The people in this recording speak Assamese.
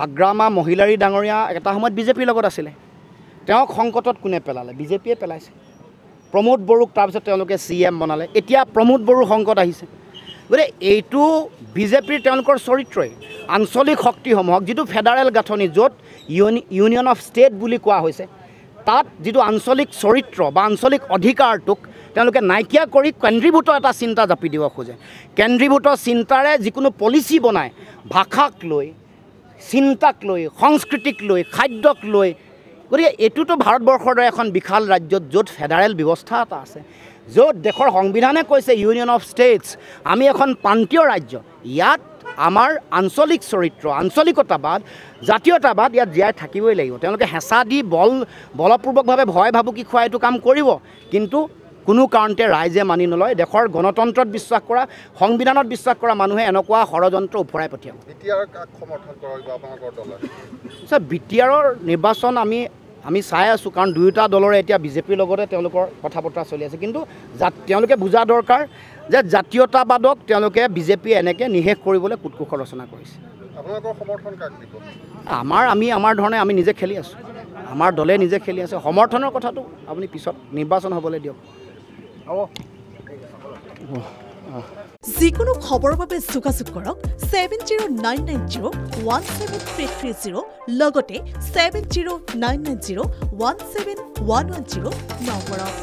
হাগ্ৰামা মহিলাৰী ডাঙৰীয়া এটা সময়ত বিজেপিৰ লগত আছিলে তেওঁক সংকটত কোনে পেলালে বিজেপিয়ে পেলাইছে প্ৰমোদ বড়োক তাৰপিছত তেওঁলোকে CM বনালে এতিয়া প্ৰমোদ বড়োৰ সংকট আহিছে গতিকে এইটো বিজেপিৰ তেওঁলোকৰ চৰিত্ৰই আঞ্চলিক শক্তিসমূহক যিটো ফেডাৰেল গাঁথনি য'ত ইউনিয়ন অফ ষ্টেট বুলি কোৱা হৈছে তাত যিটো আঞ্চলিক চৰিত্ৰ বা আঞ্চলিক অধিকাৰটোক তেওঁলোকে নাইকিয়া কৰি কেন্দ্ৰীভূত এটা চিন্তা জাপি দিব খোজে কেন্দ্ৰীভূত চিন্তাৰে যিকোনো পলিচি বনায় ভাষাক লৈ চিন্তাক লৈ সংস্কৃতিক লৈ খাদ্যক লৈ গতিকে এইটোতো ভাৰতবৰ্ষৰ দৰে এখন বিশাল ৰাজ্যত য'ত ফেডাৰেল ব্যৱস্থা এটা আছে য'ত দেশৰ সংবিধানে কৈছে ইউনিয়ন অফ ষ্টেটছ আমি এখন প্ৰান্তীয় ৰাজ্য ইয়াত আমাৰ আঞ্চলিক চৰিত্ৰ আঞ্চলিকতাবাদ জাতীয়তাবাদ ইয়াত জীয়াই থাকিবই লাগিব তেওঁলোকে হেঁচা দি বলপূৰ্বকভাৱে ভয় ভাবুকি খুৱাই এইটো কাম কৰিব কিন্তু কোনো কাৰণতে ৰাইজে মানি নলয় দেশৰ গণতন্ত্ৰত বিশ্বাস কৰা সংবিধানত বিশ্বাস কৰা মানুহে এনেকুৱা ষড়যন্ত্ৰ উফৰাই পঠিয়াব BTRৰ নিৰ্বাচন আমি চাই আছোঁ কাৰণ দুয়োটা দলৰে এতিয়া বিজেপিৰ লগতে তেওঁলোকৰ কথা বতৰা চলি আছে কিন্তু তেওঁলোকে বুজা দৰকাৰ যে জাতীয়তাবাদক তেওঁলোকে বিজেপিয়ে এনেকৈ নিশেষ কৰিবলৈ কুটকুশৰ ৰচনা কৰিছে আমাৰ ধৰণে আমি নিজে খেলি আছোঁ আমাৰ দলে নিজে খেলি আছে সমৰ্থনৰ কথাটো আপুনি পিছত নিৰ্বাচন হ'বলৈ দিয়ক যিকোনো খবৰৰ বাবে যোগাযোগ কৰক 7099017330 লগতে 7099017110 নম্বৰত